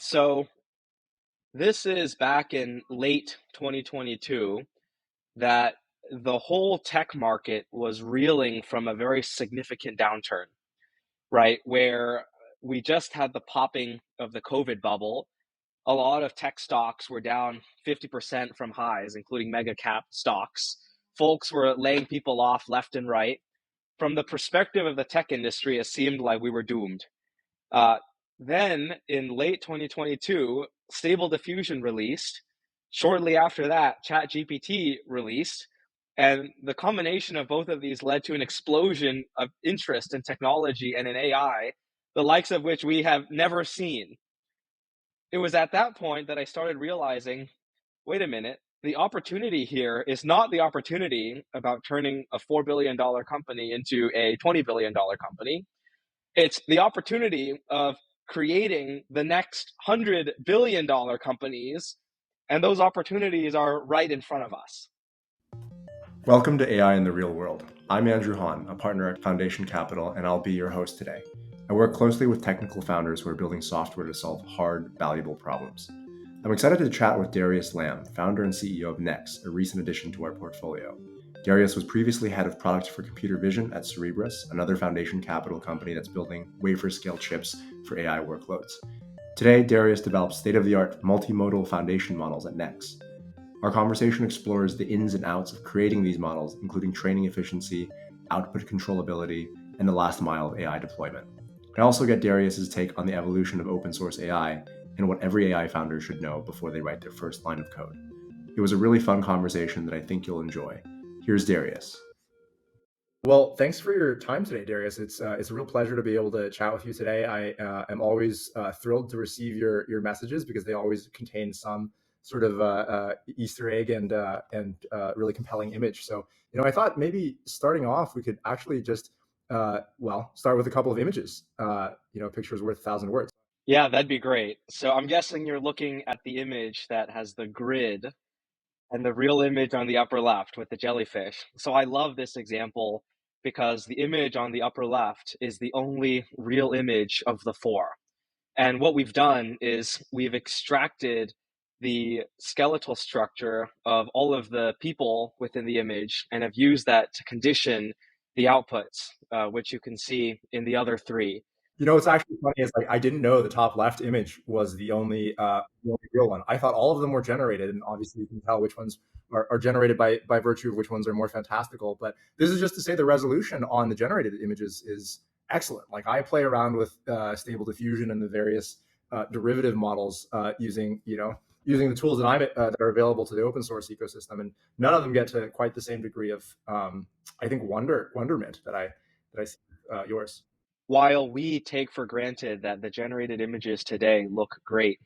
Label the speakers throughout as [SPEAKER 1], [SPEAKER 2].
[SPEAKER 1] So this is back in late 2022 that the whole tech market was reeling from a very significant downturn, right? Where we just had the popping of the COVID bubble. A lot of tech stocks were down 50% from highs, including mega cap stocks. Folks were laying people off left and right. From the perspective of the tech industry, it seemed like we were doomed. Uh, then in late 2022, Stable Diffusion released. Shortly after that, ChatGPT released. And the combination of both of these led to an explosion of interest in technology and in AI, the likes of which we have never seen. It was at that point that I started realizing, wait a minute, the opportunity here is not the opportunity about turning a $4 billion company into a $20 billion company. It's the opportunity of creating the next $100 billion companies, and those opportunities are right in front of us.
[SPEAKER 2] Welcome to AI in the Real World. I'm Andrew Hahn, a partner at Foundation Capital, and I'll be your host today. I work closely with technical founders who are building software to solve hard, valuable problems. I'm excited to chat with Darius Lam, founder and CEO of NEX, a recent addition to our portfolio. Darius was previously head of product for computer vision at Cerebras, another Foundation Capital company that's building wafer-scale chips for AI workloads. Today, Darius develops state-of-the-art multimodal foundation models at NEX. Our conversation explores the ins and outs of creating these models, including training efficiency, output controllability, and the last mile of AI deployment. I also get Darius's take on the evolution of open source AI and what every AI founder should know before they write their first line of code. It was a really fun conversation that I think you'll enjoy. Here's Darius. Well, thanks for your time today, Darius. It's a real pleasure to be able to chat with you today. I am always thrilled to receive your messages because they always contain some sort of Easter egg and really compelling image. So, I thought maybe starting off, we could actually just, start with a couple of images. Pictures worth 1,000 words.
[SPEAKER 1] Yeah, that'd be great. So I'm guessing you're looking at the image that has the grid and the real image on the upper left with the jellyfish. So I love this example because the image on the upper left is the only real image of the four. And what we've done is we've extracted the skeletal structure of all of the people within the image and have used that to condition the outputs, which you can see in the other three.
[SPEAKER 2] What's actually funny is I didn't know the top left image was the only real one. I thought all of them were generated, and obviously you can tell which ones are generated by virtue of which ones are more fantastical. But this is just to say the resolution on the generated images is excellent. Like I play around with Stable Diffusion and the various derivative models using the tools that are available to the open source ecosystem, and none of them get to quite the same degree of I think wonderment that I see yours.
[SPEAKER 1] While we take for granted that the generated images today look great,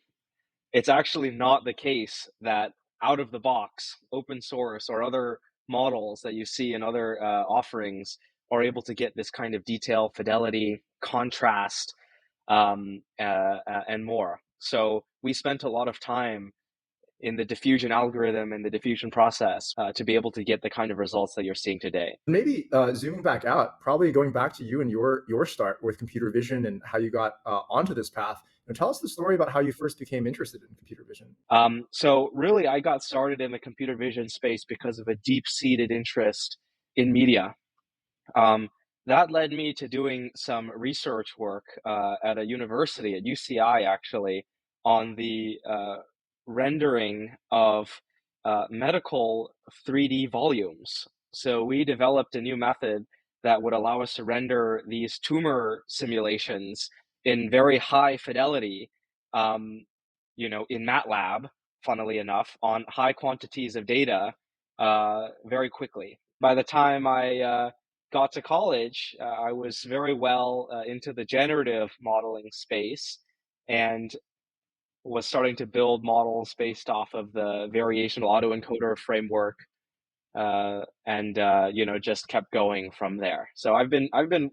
[SPEAKER 1] it's actually not the case that out of the box, open source or other models that you see in other offerings are able to get this kind of detail, fidelity, contrast, and more. So we spent a lot of time in the diffusion algorithm and the diffusion process to be able to get the kind of results that you're seeing today.
[SPEAKER 2] Maybe zooming back out, probably going back to you and your start with computer vision and how you got onto this path. Tell us the story about how you first became interested in computer vision.
[SPEAKER 1] So really, I got started in the computer vision space because of a deep-seated interest in media. That led me to doing some research work at a university, at UCI actually, on the rendering of medical 3D volumes. So we developed a new method that would allow us to render these tumor simulations in very high fidelity, in MATLAB, funnily enough, on high quantities of data very quickly. By the time I got to college, I was very well into the generative modeling space and was starting to build models based off of the variational autoencoder framework, and just kept going from there. So I've been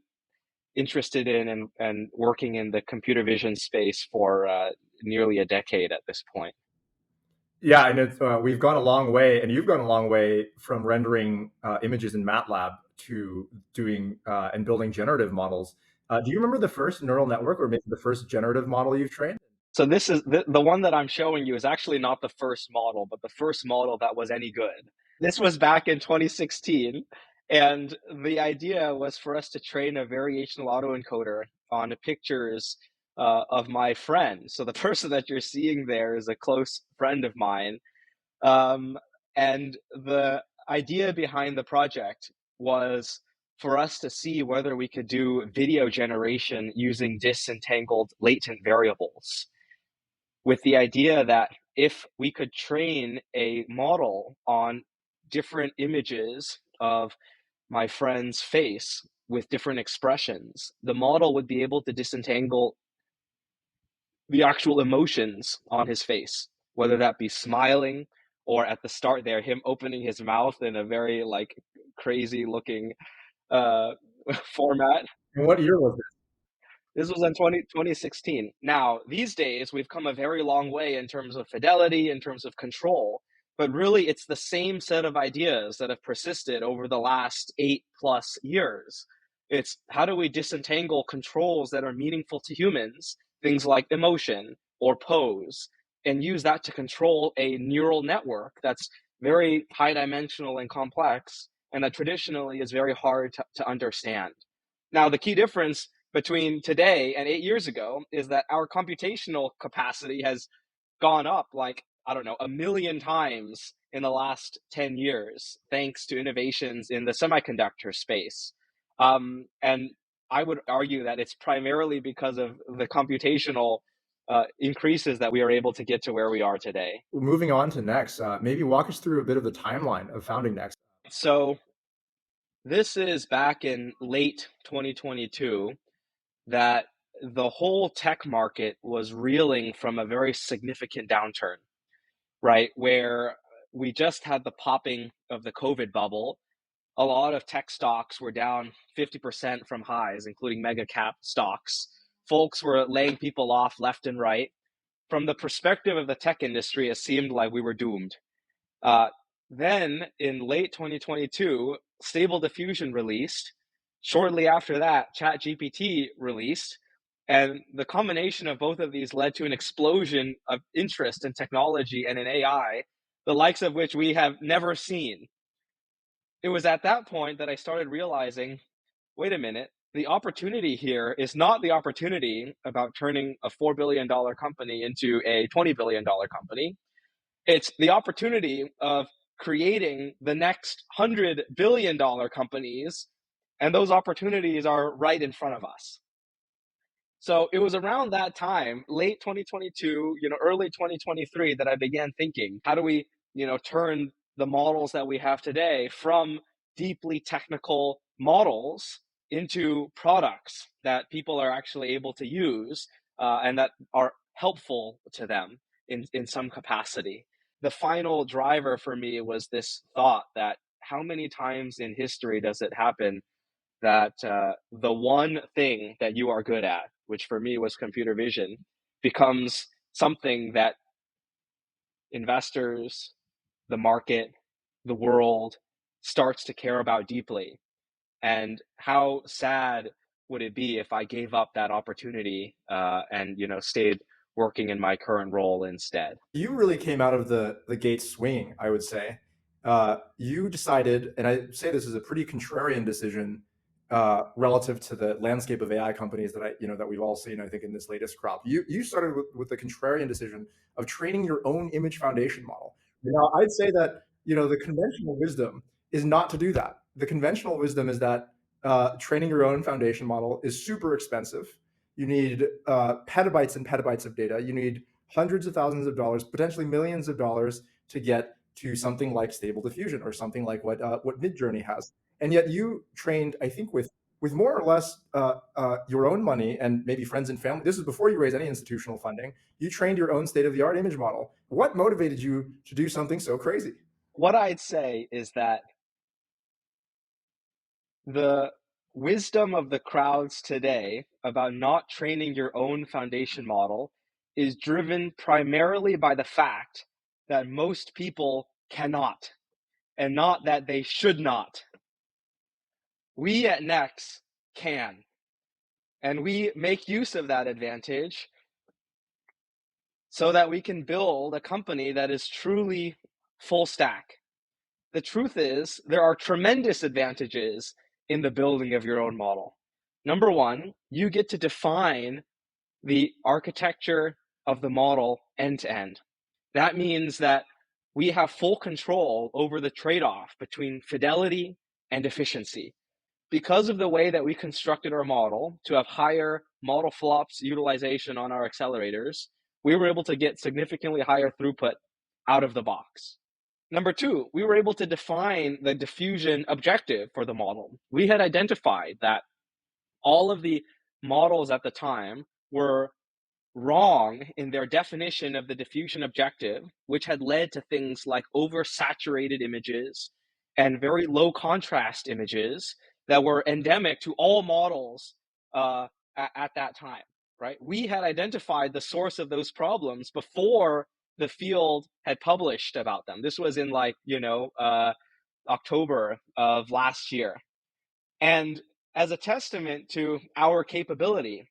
[SPEAKER 1] interested in and working in the computer vision space for nearly a decade at this point.
[SPEAKER 2] Yeah, and we've gone a long way, and you've gone a long way from rendering images in MATLAB to doing and building generative models. Do you remember the first neural network or maybe the first generative model you've trained?
[SPEAKER 1] So this is the one that I'm showing you is actually not the first model, but the first model that was any good. This was back in 2016, and the idea was for us to train a variational autoencoder on pictures of my friend. So the person that you're seeing there is a close friend of mine, um, and the idea behind the project was for us to see whether we could do video generation using disentangled latent variables, with the idea that if we could train a model on different images of my friend's face with different expressions, the model would be able to disentangle the actual emotions on his face, whether that be smiling or at the start there, him opening his mouth in a very like crazy looking uh, format.
[SPEAKER 2] And what year was
[SPEAKER 1] This was in 2016. Now, these days, we've come a very long way in terms of fidelity, in terms of control, but really it's the same set of ideas that have persisted over the last 8+ years. It's how do we disentangle controls that are meaningful to humans, things like emotion or pose, and use that to control a neural network that's very high dimensional and complex, and that traditionally is very hard to understand. Now, the key difference between today and 8 years ago is that our computational capacity has gone up like, I don't know, a million times in the last 10 years, thanks to innovations in the semiconductor space. And I would argue that it's primarily because of the computational increases that we are able to get to where we are today.
[SPEAKER 2] Moving on to NEX, maybe walk us through a bit of the timeline of founding NEX.
[SPEAKER 1] So, this is back in late 2022 that the whole tech market was reeling from a very significant downturn, right? Where we just had the popping of the COVID bubble. A lot of tech stocks were down 50% from highs, including mega cap stocks. Folks were laying people off left and right. From the perspective of the tech industry, it seemed like we were doomed. Uh, then in late 2022, Stable Diffusion released. Shortly after that, ChatGPT released. And the combination of both of these led to an explosion of interest in technology and in AI, the likes of which we have never seen. It was at that point that I started realizing, wait a minute, the opportunity here is not the opportunity about turning a $4 billion company into a $20 billion company. It's the opportunity of creating the next $100 billion companies, and those opportunities are right in front of us. So it was around that time, late 2022, early 2023, that I began thinking, how do we, turn the models that we have today from deeply technical models into products that people are actually able to use, and that are helpful to them in some capacity. The final driver for me was this thought that how many times in history does it happen that the one thing that you are good at, which for me was computer vision, becomes something that investors, the market, the world starts to care about deeply. And how sad would it be if I gave up that opportunity and stayed working in my current role instead?
[SPEAKER 2] You really came out of the gate swinging, I would say. You decided, and I say this is a pretty contrarian decision relative to the landscape of AI companies that we've all seen. I think in this latest crop, you started with the contrarian decision of training your own image foundation model. Now, I'd say that the conventional wisdom is not to do that. The conventional wisdom is that training your own foundation model is super expensive. You need petabytes and petabytes of data. You need hundreds of thousands of dollars, potentially millions of dollars to get to something like Stable Diffusion or something like what Midjourney has. And yet you trained, I think, with more or less your own money and maybe friends and family. This is before you raise any institutional funding. You trained your own state-of-the-art image model. What motivated you to do something so crazy?
[SPEAKER 1] What I'd say is that the wisdom of the crowds today about not training your own foundation model is driven primarily by the fact that most people cannot, and not that they should not. We at NEX can, and we make use of that advantage so that we can build a company that is truly full stack. The truth is, there are tremendous advantages in the building of your own model. Number one, you get to define the architecture of the model end to end. That means that we have full control over the trade off between fidelity and efficiency. Because of the way that we constructed our model to have higher model flops utilization on our accelerators, we were able to get significantly higher throughput out of the box. Number two, we were able to define the diffusion objective for the model. We had identified that all of the models at the time were wrong in their definition of the diffusion objective, which had led to things like oversaturated images and very low contrast images that were endemic to all models at that time, right? We had identified the source of those problems before the field had published about them. This was in October of last year. And as a testament to our capability,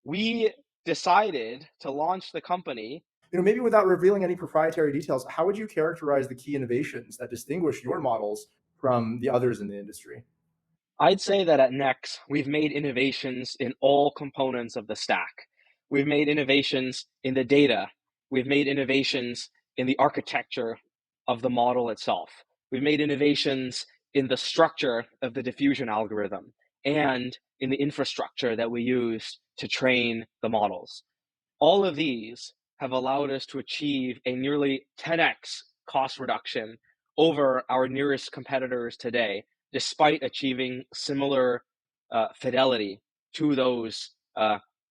[SPEAKER 1] we decided to launch the company.
[SPEAKER 2] Maybe without revealing any proprietary details, how would you characterize the key innovations that distinguish your models from the others in the industry?
[SPEAKER 1] I'd say that at NEX, we've made innovations in all components of the stack. We've made innovations in the data. We've made innovations in the architecture of the model itself. We've made innovations in the structure of the diffusion algorithm and in the infrastructure that we use to train the models. All of these have allowed us to achieve a nearly 10x cost reduction over our nearest competitors today, despite achieving similar fidelity to those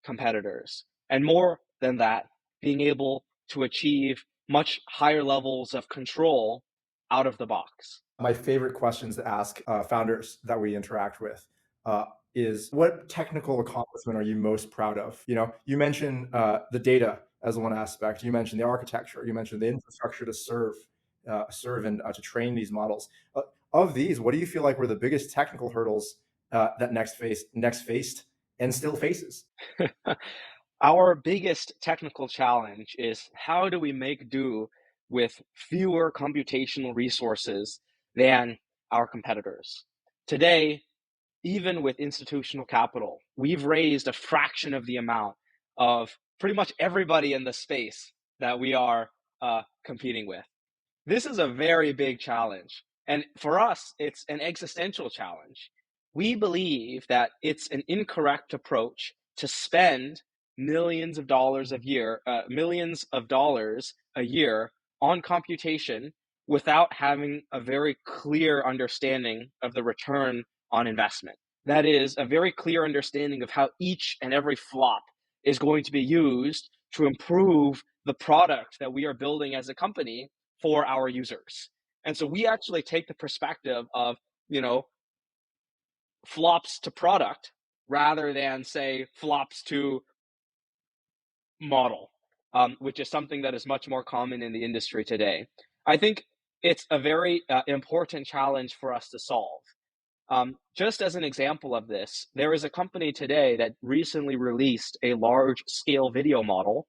[SPEAKER 1] competitors. And more than that, being able to achieve much higher levels of control out of the box.
[SPEAKER 2] My favorite questions to ask founders that we interact with is, what technical accomplishment are you most proud of? You mentioned the data as one aspect. You mentioned the architecture. You mentioned the infrastructure to serve and to train these models. Of these, what do you feel like were the biggest technical hurdles that NEX faced and still faces?
[SPEAKER 1] Our biggest technical challenge is, how do we make do with fewer computational resources than our competitors? Today, even with institutional capital, we've raised a fraction of the amount of pretty much everybody in the space that we are competing with. This is a very big challenge. And for us, it's an existential challenge. We believe that it's an incorrect approach to spend millions of dollars a year on computation without having a very clear understanding of the return on investment. That is, a very clear understanding of how each and every flop is going to be used to improve the product that we are building as a company for our users. And so we actually take the perspective of, flops to product rather than, say, flops to model, which is something that is much more common in the industry today. I think it's a very important challenge for us to solve. Just as an example of this, there is a company today that recently released a large scale video model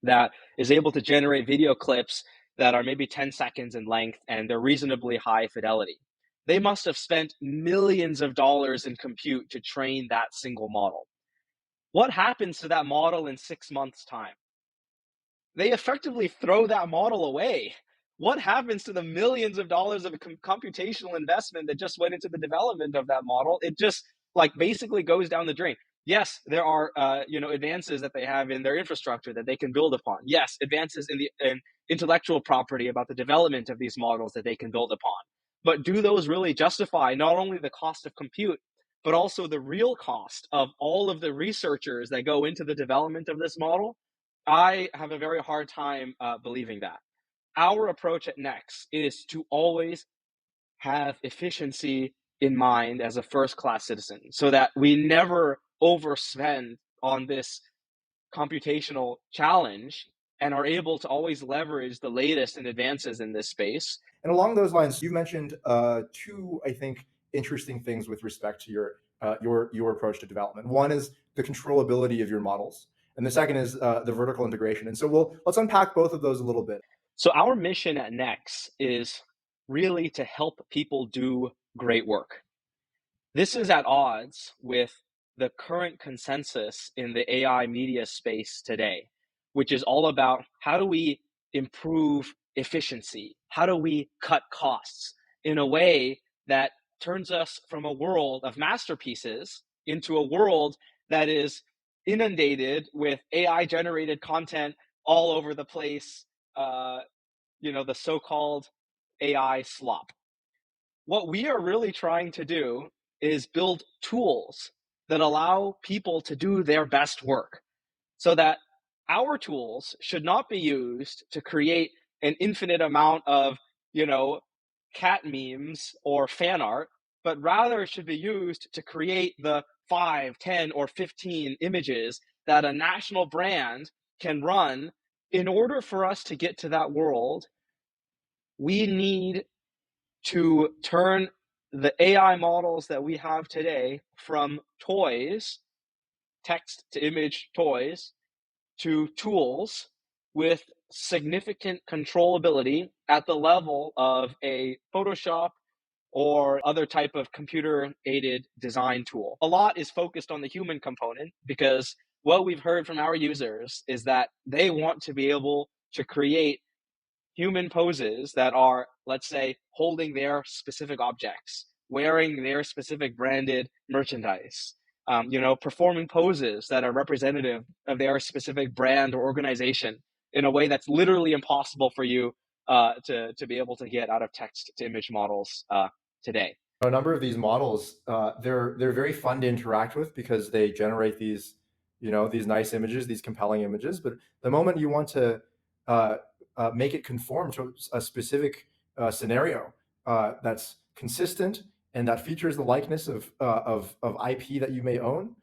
[SPEAKER 1] that is able to generate video clips that are maybe 10 seconds in length and they're reasonably high fidelity. They must have spent millions of dollars in compute to train that single model. What happens to that model in 6 months' time? They effectively throw that model away. What happens to the millions of dollars of computational investment that just went into the development of that model? It just basically goes down the drain. Yes, there are advances that they have in their infrastructure that they can build upon. Yes, advances in intellectual property about the development of these models that they can build upon. But do those really justify not only the cost of compute, but also the real cost of all of the researchers that go into the development of this model? I have a very hard time believing that. Our approach at NEX is to always have efficiency in mind as a first-class citizen, so that we never overspend on this computational challenge and are able to always leverage the latest in advances in this space.
[SPEAKER 2] And along those lines, you mentioned two, I think, interesting things with respect to your approach to development. One is the controllability of your models, And the second is the vertical integration. And so let's unpack both of those a little bit.
[SPEAKER 1] So our mission at NEX is really to help people do great work. This is at odds with the current consensus in the AI media space today, which is all about how do we improve efficiency? How do we cut costs in a way that turns us from a world of masterpieces into a world that is inundated with AI generated content all over the place, uh, the so-called AI slop. What we are really trying to do is build tools that allow people to do their best work so that our tools should not be used to create an infinite amount of, you know, cat memes or fan art, but rather should be used to create the 5, 10, or 15 images that a national brand can run. In order for us to get to that world, we need to turn the AI models that we have today from toys, text to image toys, to tools with significant controllability at the level of a Photoshop or other type of computer aided design tool. A lot is focused on the human component because what we've heard from our users is that they want to be able to create human poses that are, let's say, holding their specific objects, wearing their specific branded merchandise, performing poses that are representative of their specific brand or organization in a way that's literally impossible for you to be able to get out of text to image models today.
[SPEAKER 2] A number of these models, they're very fun to interact with because they generate these nice images, these compelling images. But the moment you want to uh, make it conform to a specific scenario that's consistent and that features the likeness of IP that you may own,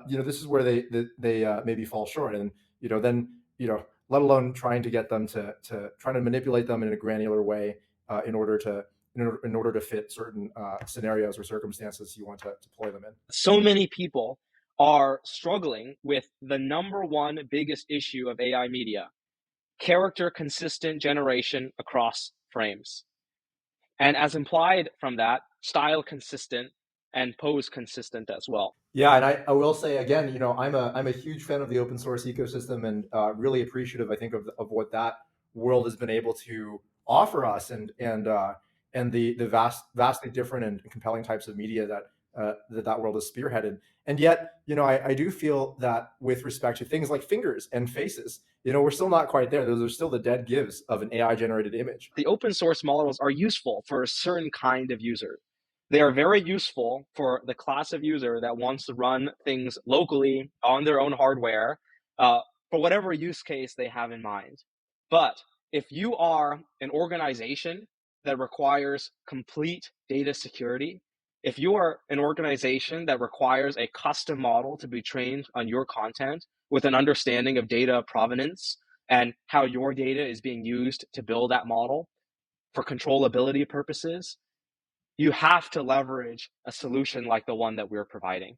[SPEAKER 2] this is where they maybe fall short. And then let alone trying to get them to trying to manipulate them in a granular way in order to fit certain scenarios or circumstances you want to deploy them in.
[SPEAKER 1] So many people are struggling with the number one biggest issue of AI media: character consistent generation across frames. And as implied from that, style consistent and pose consistent as well.
[SPEAKER 2] Yeah, and I will say again, I'm a huge fan of the open source ecosystem and really appreciative, I think, of what that world has been able to offer us and the vastly different and compelling types of media that world has spearheaded. And yet, I do feel that with respect to things like fingers and faces, we're still not quite there. Those are still the dead gives of an AI generated image.
[SPEAKER 1] The open source models are useful for a certain kind of user. They are very useful for the class of user that wants to run things locally on their own hardware for whatever use case they have in mind. But if you are an organization that requires complete data security, if you are an organization that requires a custom model to be trained on your content with an understanding of data provenance and how your data is being used to build that model for controllability purposes, you have to leverage a solution like the one that we're providing.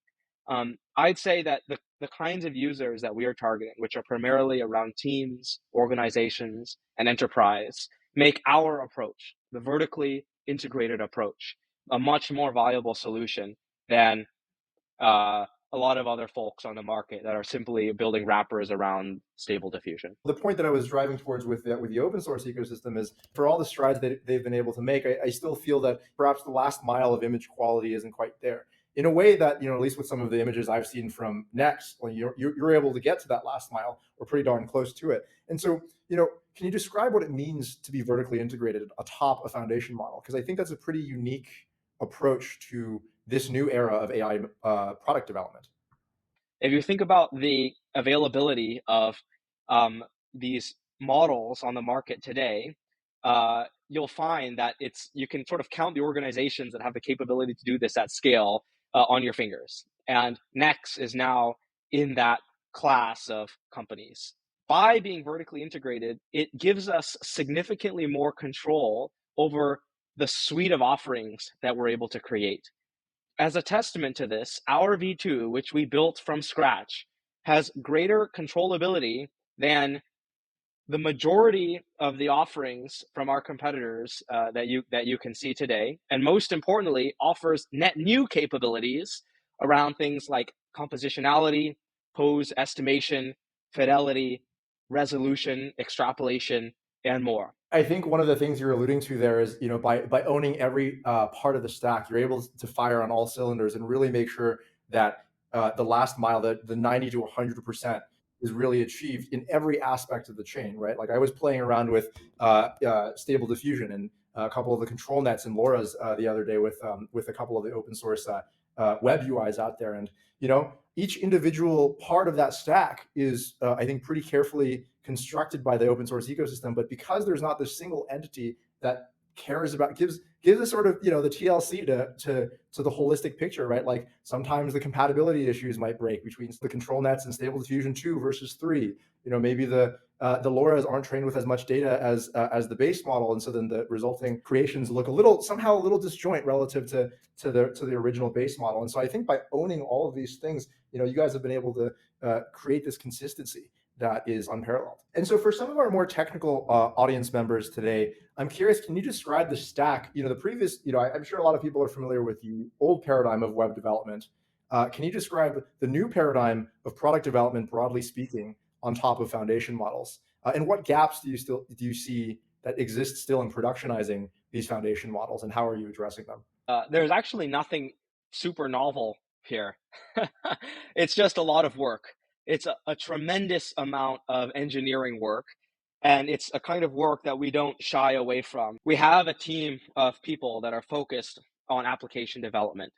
[SPEAKER 1] I'd say that the kinds of users that we are targeting, which are primarily around teams, organizations, and enterprise, make our approach, the vertically integrated approach, a much more viable solution than a lot of other folks on the market that are simply building wrappers around stable diffusion.
[SPEAKER 2] The point that I was driving towards with the open source ecosystem is for all the strides that they've been able to make, I still feel that perhaps the last mile of image quality isn't quite there. In a way that, at least with some of the images I've seen from NEX, when you're able to get to that last mile or pretty darn close to it. And so, can you describe what it means to be vertically integrated atop a foundation model? Because I think that's a pretty unique approach to this new era of AI product development.
[SPEAKER 1] If you think about the availability of these models on the market today, you'll find that you can sort of count the organizations that have the capability to do this at scale on your fingers. And Nex is now in that class of companies. By being vertically integrated, it gives us significantly more control over the suite of offerings that we're able to create. As a testament to this, our V2, which we built from scratch, has greater controllability than the majority of the offerings from our competitors that you can see today, and most importantly, offers net new capabilities around things like compositionality, pose estimation, fidelity, resolution, extrapolation, and more.
[SPEAKER 2] I think one of the things you're alluding to there is, by owning every part of the stack, you're able to fire on all cylinders and really make sure that the last mile, the 90 to 100%, is really achieved in every aspect of the chain, right? Like I was playing around with stable diffusion and a couple of the control nets and LoRa's the other day with a couple of the open source web UIs out there, and each individual part of that stack is, I think, pretty carefully constructed by the open source ecosystem. But because there's not this single entity that cares about gives a sort of the TLC to the holistic picture, right? Like sometimes the compatibility issues might break between the control nets and Stable Diffusion 2 versus 3. Maybe the LoRa's aren't trained with as much data as the base model, and so then the resulting creations look somehow a little disjoint relative to the original base model. And so I think by owning all of these things, you guys have been able to create this consistency that is unparalleled. And so for some of our more technical audience members today, I'm curious, can you describe the stack? The previous, I'm sure a lot of people are familiar with the old paradigm of web development. Can you describe the new paradigm of product development, broadly speaking, on top of foundation models? And what gaps do you see that exist still in productionizing these foundation models, and how are you addressing them?
[SPEAKER 1] There's actually nothing super novel here. It's just a lot of work. It's a tremendous amount of engineering work, and it's a kind of work that we don't shy away from. We have a team of people that are focused on application development,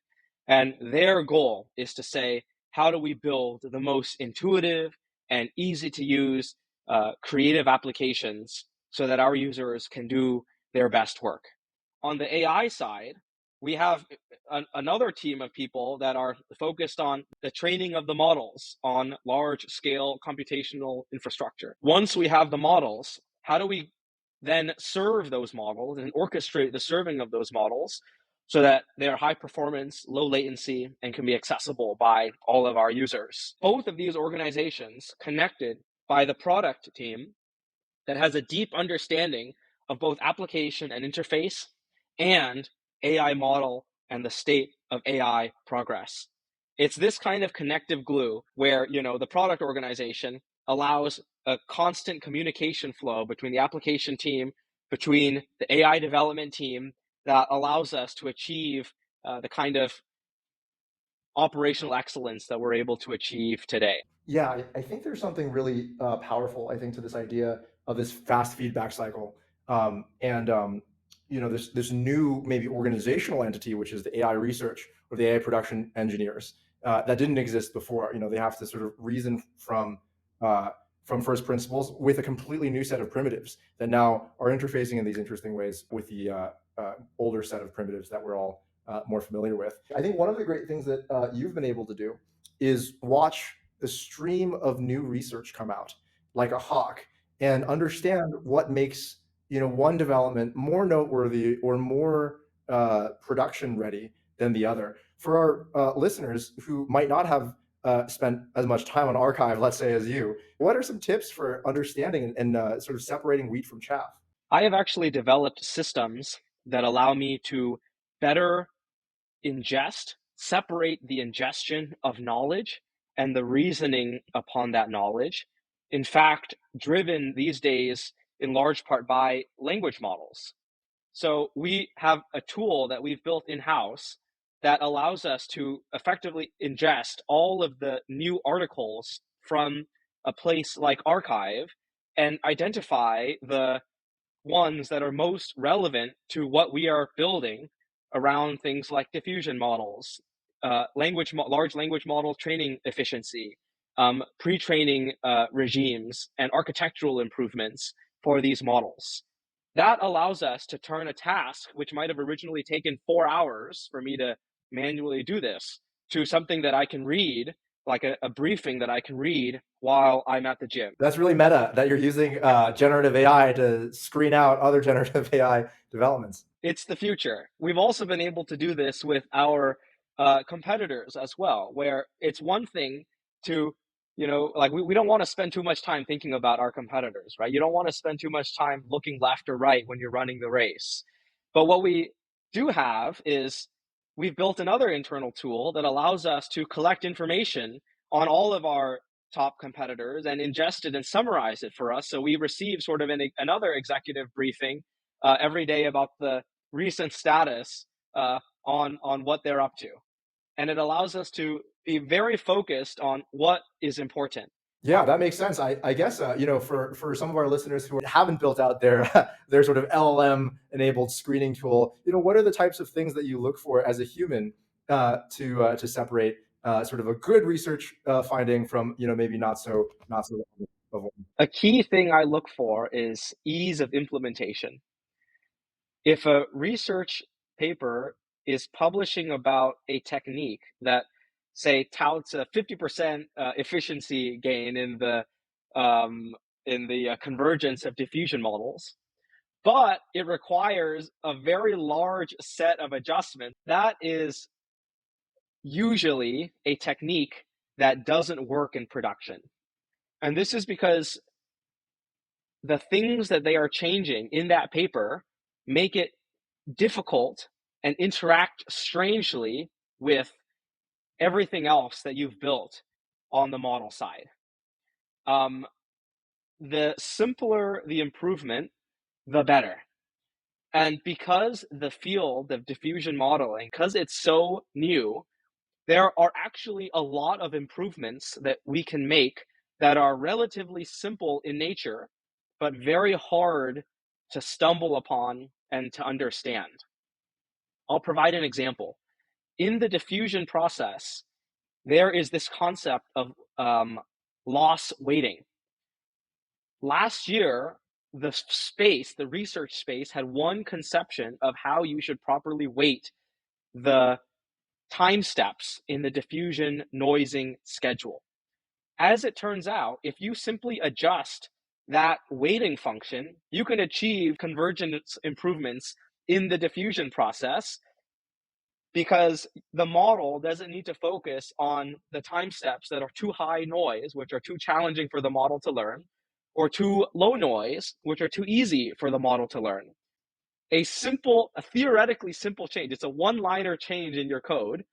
[SPEAKER 1] and their goal is to say, how do we build the most intuitive and easy to use creative applications so that our users can do their best work? On the AI side, we have another team of people that are focused on the training of the models on large scale computational infrastructure. Once we have the models, how do we then serve those models and orchestrate the serving of those models so that they are high performance, low latency, and can be accessible by all of our users? Both of these organizations connected by the product team that has a deep understanding of both application and interface and AI model and the state of AI progress. It's this kind of connective glue where, the product organization allows a constant communication flow between the application team, between the AI development team, that allows us to achieve the kind of operational excellence that we're able to achieve today.
[SPEAKER 2] Yeah, I think there's something really powerful, I think, to this idea of this fast feedback cycle. And this new maybe organizational entity, which is the AI research or the AI production engineers, that didn't exist before. They have to sort of reason from first principles with a completely new set of primitives that now are interfacing in these interesting ways with the older set of primitives that we're all more familiar with. I think one of the great things that you've been able to do is watch the stream of new research come out like a hawk and understand what makes one development more noteworthy or more production ready than the other. For our listeners who might not have spent as much time on archive, let's say, as you, what are some tips for understanding and sort of separating wheat from chaff?
[SPEAKER 1] I have actually developed systems that allow me to better separate the ingestion of knowledge and the reasoning upon that knowledge. In fact, driven these days in large part by language models. So we have a tool that we've built in-house that allows us to effectively ingest all of the new articles from a place like Archive and identify the ones that are most relevant to what we are building around things like diffusion models, large language model training efficiency, pre-training regimes, and architectural improvements for these models. That allows us to turn a task, which might have originally taken 4 hours for me to manually do this, to something that I can read, like a briefing that I can read while I'm at the gym.
[SPEAKER 2] That's really meta that you're using generative AI to screen out other generative AI developments.
[SPEAKER 1] It's the future. We've also been able to do this with our competitors as well, where it's one thing to Like we don't want to spend too much time thinking about our competitors, right? You don't want to spend too much time looking left or right when you're running the race. But what we do have is we've built another internal tool that allows us to collect information on all of our top competitors and ingest it and summarize it for us. So we receive sort of another executive briefing every day about the recent status on what they're up to, and it allows us to be very focused on what is important.
[SPEAKER 2] Yeah, that makes sense. I guess for some of our listeners who haven't built out their their sort of LLM enabled screening tool, what are the types of things that you look for as a human to separate sort of a good research finding from maybe not so of one?
[SPEAKER 1] A key thing I look for is ease of implementation. If a research paper is publishing about a technique that, say, touts a 50% efficiency gain in the convergence of diffusion models, but it requires a very large set of adjustments, that is usually a technique that doesn't work in production. And this is because the things that they are changing in that paper make it difficult and interact strangely with everything else that you've built on the model side. The simpler the improvement, the better. And because the field of diffusion modeling, because it's so new, there are actually a lot of improvements that we can make that are relatively simple in nature, but very hard to stumble upon and to understand. I'll provide an example. In the diffusion process, there is this concept of loss weighting. Last year, the research space, had one conception of how you should properly weight the time steps in the diffusion noising schedule. As it turns out, if you simply adjust that weighting function, you can achieve convergence improvements in the diffusion process, because the model doesn't need to focus on the time steps that are too high noise, which are too challenging for the model to learn, or too low noise, which are too easy for the model to learn. A theoretically simple change, it's a one-liner change in your code,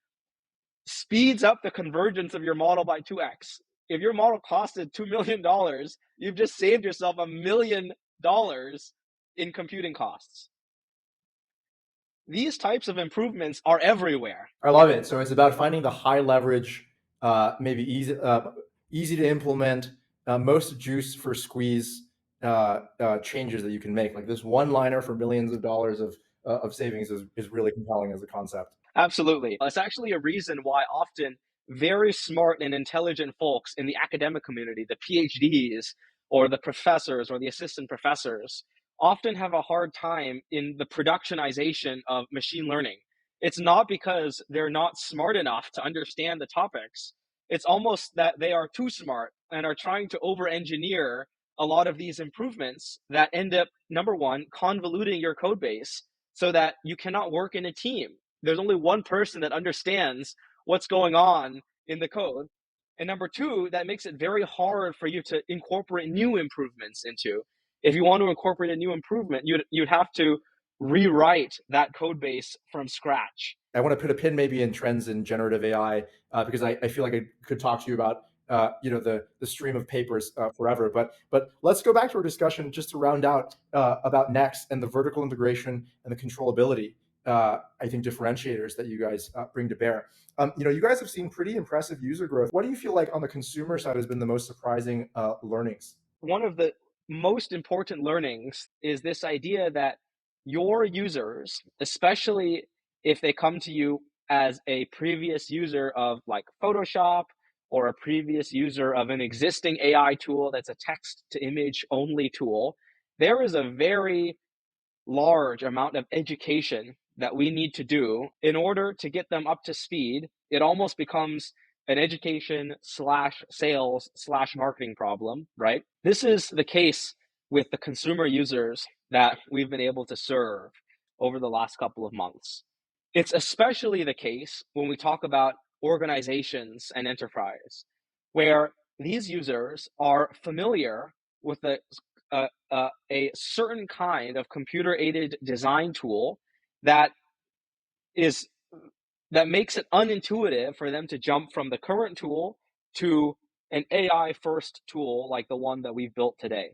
[SPEAKER 1] speeds up the convergence of your model by 2x. If your model costed $2 million, you've just saved yourself $1 million in computing costs. These types of improvements are everywhere.
[SPEAKER 2] I love it. So it's about finding the high leverage, maybe easy to implement, most juice for squeeze changes that you can make. Like this one liner for millions of dollars of savings is really compelling as a concept.
[SPEAKER 1] Absolutely. It's actually a reason why often very smart and intelligent folks in the academic community, the PhDs or the professors or the assistant professors, often have a hard time in the productionization of machine learning. It's not because they're not smart enough to understand the topics. It's almost that they are too smart and are trying to over engineer a lot of these improvements that end up, number one, convoluting your code base so that you cannot work in a team. There's only one person that understands what's going on in the code. And number two, that makes it very hard for you to incorporate new improvements into. If you want to incorporate a new improvement, you'd have to rewrite that code base from scratch.
[SPEAKER 2] I want to put a pin maybe in trends in generative AI because I feel like I could talk to you about the stream of papers forever. But let's go back to our discussion just to round out about NEX and the vertical integration and the controllability. I think differentiators that you guys bring to bear. You guys have seen pretty impressive user growth. What do you feel like on the consumer side has been the most surprising learnings?
[SPEAKER 1] One of the most important learnings is this idea that your users, especially if they come to you as a previous user of like Photoshop or a previous user of an existing AI tool that's a text to image only tool, there is a very large amount of education that we need to do in order to get them up to speed. It almost becomes an education slash sales slash marketing problem, right? This is the case with the consumer users that we've been able to serve over the last couple of months. It's especially the case when we talk about organizations and enterprise, where these users are familiar with a certain kind of computer-aided design tool that is that makes it unintuitive for them to jump from the current tool to an AI first tool like the one that we've built today.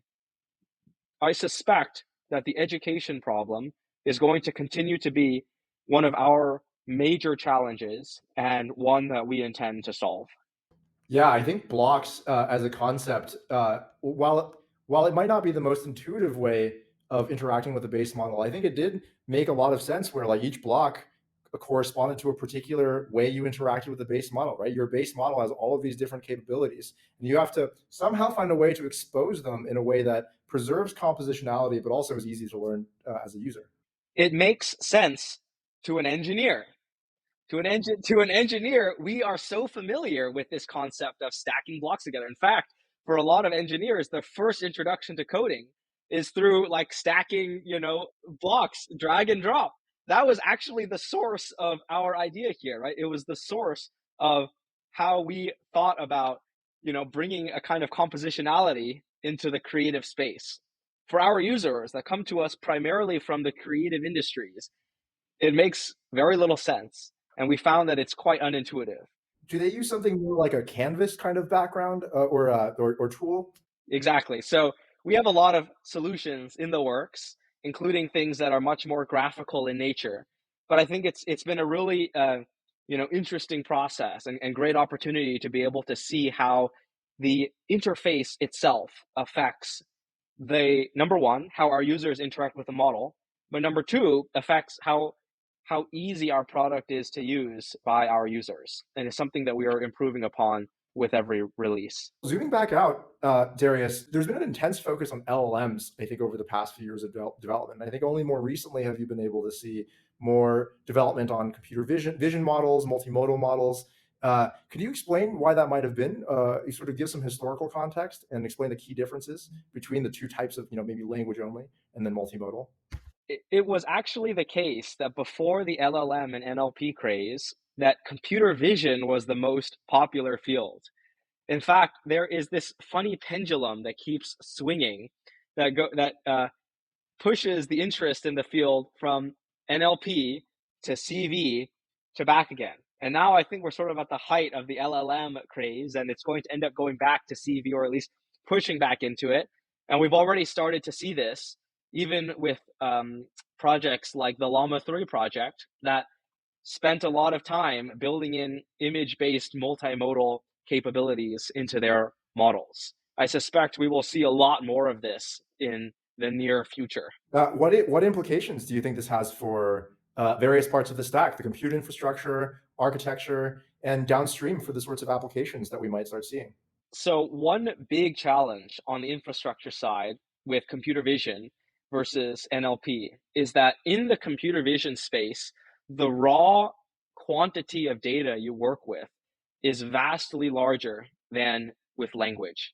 [SPEAKER 1] I suspect that the education problem is going to continue to be one of our major challenges and one that we intend to solve.
[SPEAKER 2] Yeah, I think blocks as a concept, while it might not be the most intuitive way of interacting with the base model, I think it did make a lot of sense where like each block corresponded to a particular way you interacted with the base model, right? Your base model has all of these different capabilities, and you have to somehow find a way to expose them in a way that preserves compositionality, but also is easy to learn as a user.
[SPEAKER 1] It makes sense to an engineer. To an engineer, we are so familiar with this concept of stacking blocks together. In fact, for a lot of engineers, the first introduction to coding is through like stacking, blocks, drag and drop. That was actually the source of our idea here, right? It was the source of how we thought about, bringing a kind of compositionality into the creative space. For our users that come to us primarily from the creative industries, it makes very little sense, and we found that it's quite unintuitive.
[SPEAKER 2] Do they use something more like a canvas kind of background or tool?
[SPEAKER 1] Exactly. So we have a lot of solutions in the works, including things that are much more graphical in nature. But I think it's been a really interesting process and great opportunity to be able to see how the interface itself affects the number one, how our users interact with the model, but number two, affects how easy our product is to use by our users. And it's something that we are improving upon with every release.
[SPEAKER 2] Zooming back out, Darius, there's been an intense focus on LLMs, I think, over the past few years of development. I think only more recently have you been able to see more development on computer vision models, multimodal models. Could you explain why that might have been? You sort of give some historical context and explain the key differences between the two types of, maybe language only and then multimodal.
[SPEAKER 1] It was actually the case that before the LLM and NLP craze, that computer vision was the most popular field. In fact, there is this funny pendulum that keeps swinging that pushes the interest in the field from NLP to CV to back again. And now I think we're sort of at the height of the LLM craze, and it's going to end up going back to CV, or at least pushing back into it. And we've already started to see this, even with projects like the Llama 3 project that spent a lot of time building in image-based multimodal capabilities into their models. I suspect we will see a lot more of this in the near future.
[SPEAKER 2] What implications do you think this has for various parts of the stack, the compute infrastructure, architecture, and downstream for the sorts of applications that we might start seeing?
[SPEAKER 1] So one big challenge on the infrastructure side with computer vision versus NLP is that in the computer vision space, the raw quantity of data you work with is vastly larger than with language.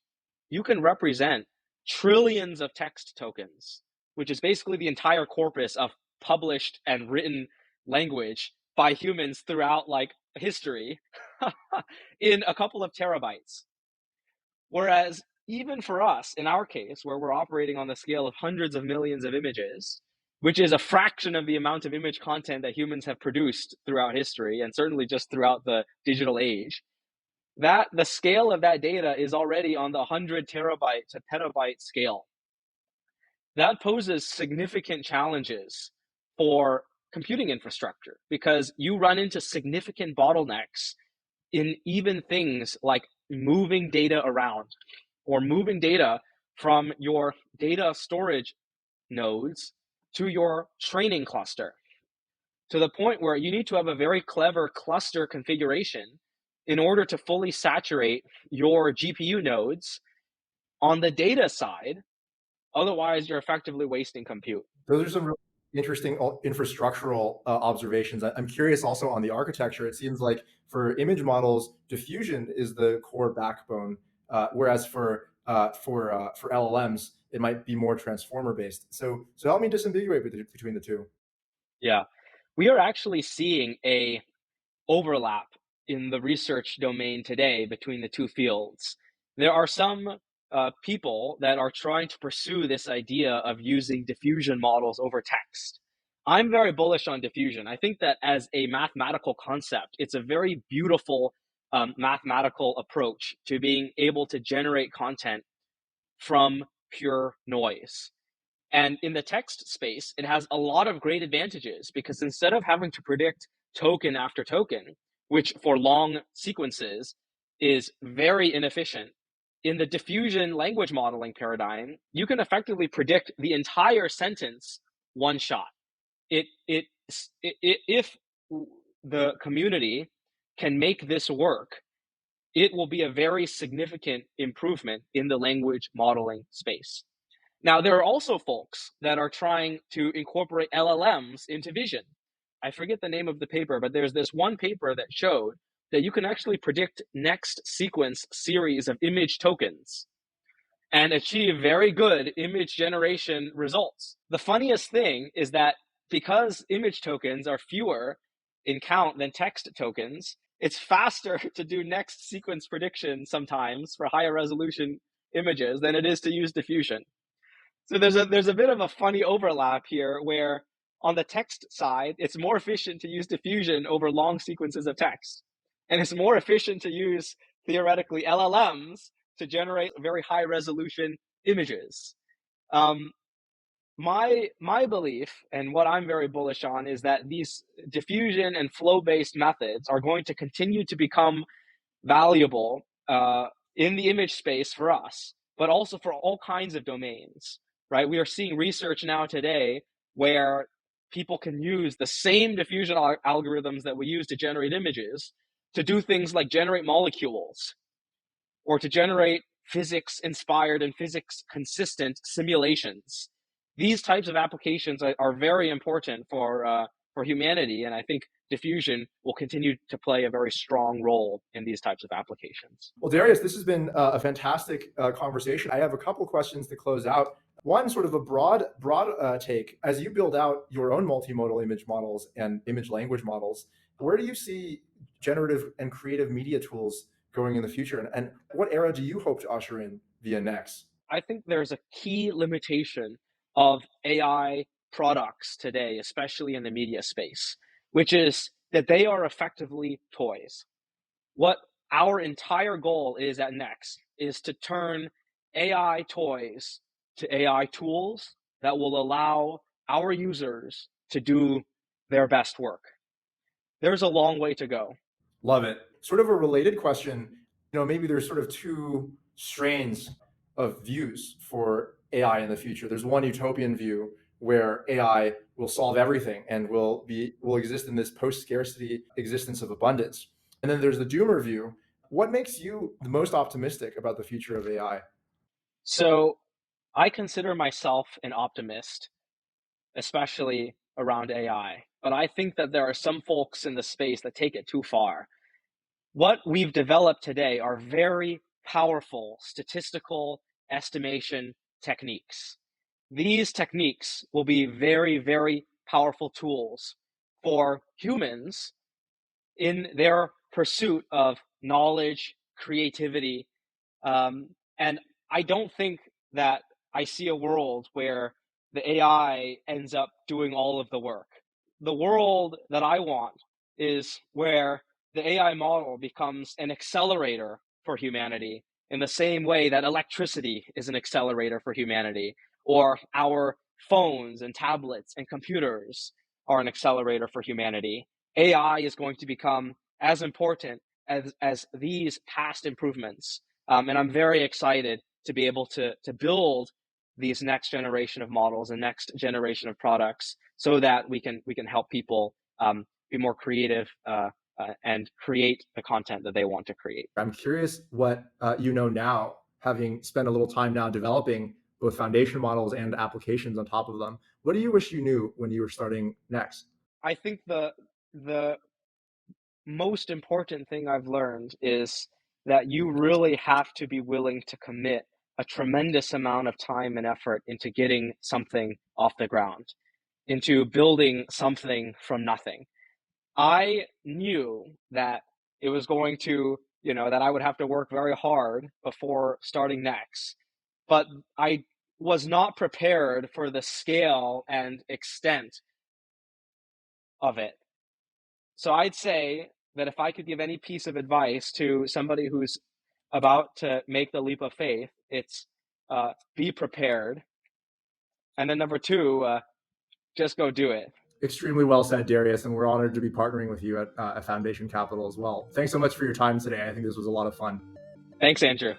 [SPEAKER 1] You can represent trillions of text tokens, which is basically the entire corpus of published and written language by humans throughout like history in a couple of terabytes. Whereas even for us, in our case, where we're operating on the scale of hundreds of millions of images, which is a fraction of the amount of image content that humans have produced throughout history, and certainly just throughout the digital age, that the scale of that data is already on the 100 terabyte to petabyte scale. That poses significant challenges for computing infrastructure because you run into significant bottlenecks in even things like moving data around or moving data from your data storage nodes to your training cluster, to the point where you need to have a very clever cluster configuration in order to fully saturate your GPU nodes on the data side. Otherwise, you're effectively wasting compute.
[SPEAKER 2] Those are some really interesting infrastructural observations. I'm curious also on the architecture. It seems like for image models, diffusion is the core backbone, whereas for LLMs, it might be more transformer based. So help me disambiguate between the two.
[SPEAKER 1] Yeah. We are actually seeing a overlap in the research domain today between the two fields. There are some people that are trying to pursue this idea of using diffusion models over text. I'm very bullish on diffusion. I think that as a mathematical concept, it's a very beautiful mathematical approach to being able to generate content from pure noise. And in the text space, it has a lot of great advantages because instead of having to predict token after token, which for long sequences is very inefficient, in the diffusion language modeling paradigm, you can effectively predict the entire sentence one shot. If the community can make this work, it will be a very significant improvement in the language modeling space. Now, there are also folks that are trying to incorporate LLMs into vision. I forget the name of the paper, but there's this one paper that showed that you can actually predict next sequence series of image tokens and achieve very good image generation results. The funniest thing is that because image tokens are fewer in count than text tokens, it's faster to do next sequence prediction sometimes for higher resolution images than it is to use diffusion. So there's a bit of a funny overlap here where on the text side, it's more efficient to use diffusion over long sequences of text. And it's more efficient to use theoretically LLMs to generate very high resolution images. Um, my belief and what I'm very bullish on is that these diffusion and flow based methods are going to continue to become valuable in the image space for us, but also for all kinds of domains, right? We are seeing research now today where people can use the same diffusion algorithms that we use to generate images to do things like generate molecules or to generate physics inspired and physics consistent simulations. These types of applications are very important for humanity, and I think diffusion will continue to play a very strong role in these types of applications.
[SPEAKER 2] Well, Darius, this has been a fantastic conversation. I have a couple questions to close out. One, sort of a broad take. As you build out your own multimodal image models and image language models, where do you see generative and creative media tools going in the future? And what era do you hope to usher in via NEX?
[SPEAKER 1] I think there's a key limitation of AI products today, especially in the media space, which is that they are effectively toys. What our entire goal is at NEX is to turn AI toys to AI tools that will allow our users to do their best work. There's a long way to go.
[SPEAKER 2] Love it. Sort of a related question, maybe there's sort of two strains of views for AI in the future. There's one utopian view where AI will solve everything and will exist in this post-scarcity existence of abundance. And then there's the doomer view. What makes you the most optimistic about the future of AI?
[SPEAKER 1] So I consider myself an optimist, especially around AI. But I think that there are some folks in the space that take it too far. What we've developed today are very powerful statistical estimation techniques. These techniques will be very, very powerful tools for humans in their pursuit of knowledge, creativity, and I don't think that I see a world where the AI ends up doing all of the work. The world that I want is where the AI model becomes an accelerator for humanity in the same way that electricity is an accelerator for humanity, or our phones and tablets and computers are an accelerator for humanity. AI is going to become as important as these past improvements. And I'm very excited to be able to build these next generation of models and next generation of products so that we can help people be more creative and create the content that they want to create.
[SPEAKER 2] I'm curious what you know now, having spent a little time now developing both foundation models and applications on top of them. What do you wish you knew when you were starting Next?
[SPEAKER 1] I think the most important thing I've learned is that you really have to be willing to commit a tremendous amount of time and effort into getting something off the ground, into building something from nothing. I knew that it was going to that I would have to work very hard before starting NEX. But I was not prepared for the scale and extent of it. So I'd say that if I could give any piece of advice to somebody who's about to make the leap of faith, it's be prepared. And then number two, just go do it.
[SPEAKER 2] Extremely well said, Darius, and we're honored to be partnering with you at Foundation Capital as well. Thanks so much for your time today. I think this was a lot of fun.
[SPEAKER 1] Thanks, Andrew.